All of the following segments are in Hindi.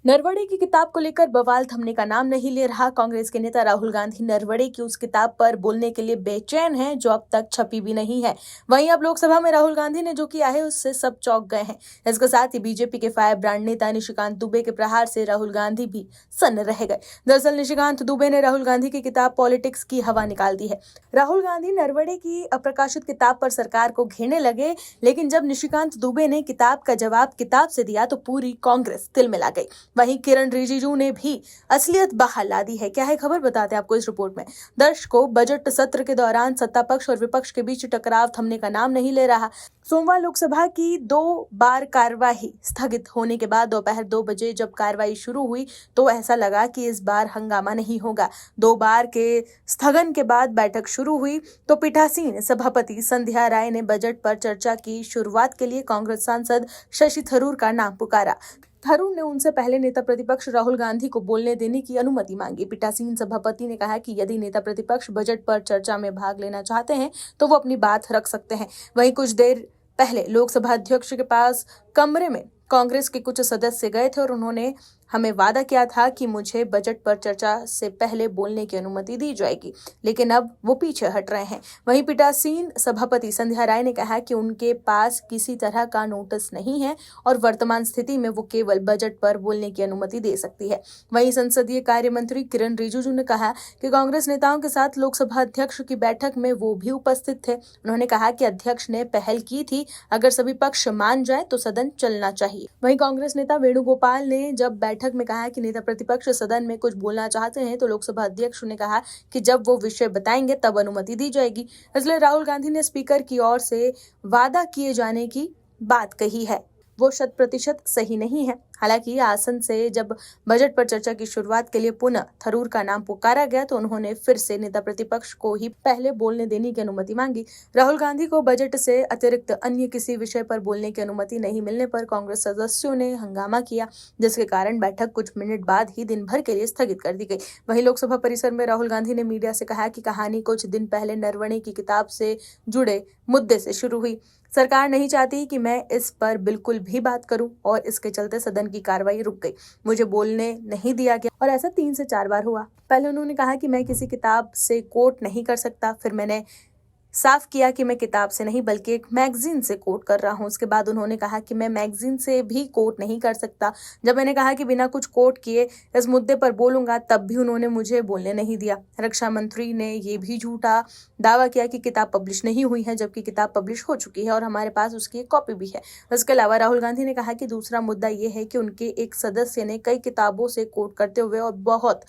नरवणे की किताब को लेकर बवाल थमने का नाम नहीं ले रहा। कांग्रेस के नेता राहुल गांधी नरवणे की उस किताब पर बोलने के लिए बेचैन हैं जो अब तक छपी भी नहीं है। वहीं अब लोकसभा में राहुल गांधी ने जो किया है उससे सब चौंक गए हैं। इसके साथ ही बीजेपी के फायर ब्रांड नेता निशिकांत दुबे के प्रहार से राहुल गांधी भी सन्न रह गए। दरअसल निशिकांत दुबे ने राहुल गांधी की किताब पॉलिटिक्स की हवा निकाल दी है। राहुल गांधी नरवणे की अप्रकाशित किताब पर सरकार को घेरने लगे, लेकिन जब निशिकांत दुबे ने किताब का जवाब किताब से दिया तो पूरी कांग्रेस तिलमिला गई। वहीं किरण रिजिजू ने भी असलियत बाहर ला दी है। क्या है खबर, बताते हैं आपको इस रिपोर्ट में। दर्शकों, बजट सत्र के दौरान सत्ता पक्ष और विपक्ष के बीच टकराव थमने का नाम नहीं ले रहा। सोमवार लोकसभा की 2 बार कार्यवाही स्थगित होने के बाद दोपहर 2 बजे जब कार्यवाही शुरू हुई तो ऐसा लगा कि इस बार हंगामा नहीं होगा। 2 बार के स्थगन के बाद बैठक शुरू हुई तो पीठासीन सभापति संध्या राय ने बजट पर चर्चा की शुरुआत के लिए कांग्रेस सांसद शशि थरूर का नाम पुकारा। थरूर ने उनसे पहले नेता प्रतिपक्ष राहुल गांधी को बोलने देने की अनुमति मांगी। पीठासीन सभापति ने कहा कि यदि नेता प्रतिपक्ष बजट पर चर्चा में भाग लेना चाहते हैं तो वो अपनी बात रख सकते हैं। वहीं कुछ देर पहले लोकसभा अध्यक्ष के पास कमरे में कांग्रेस के कुछ सदस्य गए थे और उन्होंने हमें वादा किया था कि मुझे बजट पर चर्चा से पहले बोलने की अनुमति दी जाएगी, लेकिन अब वो पीछे हट रहे हैं। वहीं पीठासीन सभापति संध्या राय ने कहा कि उनके पास किसी तरह का नोटिस नहीं है और वर्तमान स्थिति में वो केवल बजट पर बोलने की अनुमति दे सकती है। वहीं संसदीय कार्य मंत्री किरण रिजिजू ने कहा कि कांग्रेस नेताओं के साथ लोकसभा अध्यक्ष की बैठक में वो भी उपस्थित थे। उन्होंने कहा कि अध्यक्ष ने पहल की थी, अगर सभी पक्ष मान जाए तो सदन चलना चाहिए। वहीं कांग्रेस नेता वेणुगोपाल ने जब बैठक में कहा कि नेता प्रतिपक्ष सदन में कुछ बोलना चाहते हैं तो लोकसभा अध्यक्ष ने कहा कि जब वो विषय बताएंगे तब अनुमति दी जाएगी। इसलिए राहुल गांधी ने स्पीकर की ओर से वादा किए जाने की बात कही है, वो 100% सही नहीं है। हालांकि आसन से जब बजट पर चर्चा की शुरुआत के लिए पुनः थरूर का नाम पुकारा गया तो उन्होंने फिर से नेता प्रतिपक्ष को ही पहले बोलने देने की अनुमति मांगी। राहुल गांधी को बजट से अतिरिक्त अन्य किसी विषय पर बोलने की अनुमति नहीं मिलने पर कांग्रेस सदस्यों ने हंगामा किया, जिसके कारण बैठक कुछ मिनट बाद ही दिन भर के लिए स्थगित कर दी गई। वहीं लोकसभा परिसर में राहुल गांधी ने मीडिया से कहा कि कहानी कुछ दिन पहले नरवणे की किताब से जुड़े मुद्दे से शुरू हुई। सरकार नहीं चाहती कि मैं इस पर बिल्कुल भी बात करूं और इसके चलते सदन की कार्रवाई रुक गई। मुझे बोलने नहीं दिया गया और ऐसा 3 से 4 बार हुआ। पहले उन्होंने कहा कि मैं किसी किताब से कोट नहीं कर सकता, फिर मैंने साफ किया कि मैं किताब से नहीं बल्कि एक मैगजीन से कोट कर रहा हूं। उसके बाद उन्होंने कहा कि मैं मैगजीन से भी कोट नहीं कर सकता। जब मैंने कहा कि बिना कुछ कोट किए इस मुद्दे पर बोलूंगा तब भी उन्होंने मुझे बोलने नहीं दिया। रक्षा मंत्री ने ये भी झूठा दावा किया कि किताब पब्लिश नहीं हुई है, जबकि किताब पब्लिश हो चुकी है और हमारे पास उसकी एक कॉपी भी है। इसके अलावा राहुल गांधी ने कहा कि दूसरा मुद्दा ये है कि उनके एक सदस्य ने कई किताबों से कोट करते हुए और बहुत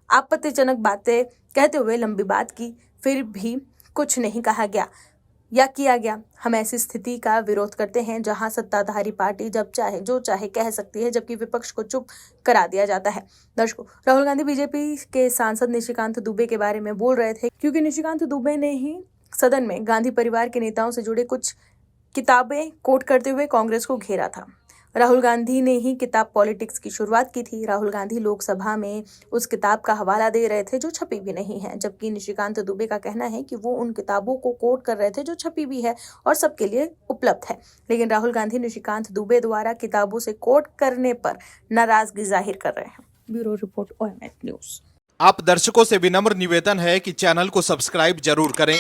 आपत्तिजनक बातें कहते हुए लंबी बात की, फिर भी कुछ नहीं कहा गया या किया गया। हम ऐसी स्थिति का विरोध करते हैं जहां सत्ताधारी पार्टी जब चाहे जो चाहे कह सकती है, जबकि विपक्ष को चुप करा दिया जाता है। दर्शकों, राहुल गांधी बीजेपी के सांसद निशिकांत दुबे के बारे में बोल रहे थे क्योंकि निशिकांत दुबे ने ही सदन में गांधी परिवार के नेताओं से जुड़े कुछ किताबें कोट करते हुए कांग्रेस को घेरा था। राहुल गांधी ने ही किताब पॉलिटिक्स की शुरुआत की थी। राहुल गांधी लोकसभा में उस किताब का हवाला दे रहे थे जो छपी भी नहीं है, जबकि निशिकांत दुबे का कहना है कि वो उन किताबों को कोट कर रहे थे जो छपी भी है और सबके लिए उपलब्ध है। लेकिन राहुल गांधी निशिकांत दुबे द्वारा किताबों से कोट करने पर नाराजगी जाहिर कर रहे हैं। Bureau report, OMN news. आप दर्शकों से विनम्र निवेदन है कि चैनल को सब्सक्राइब जरूर करें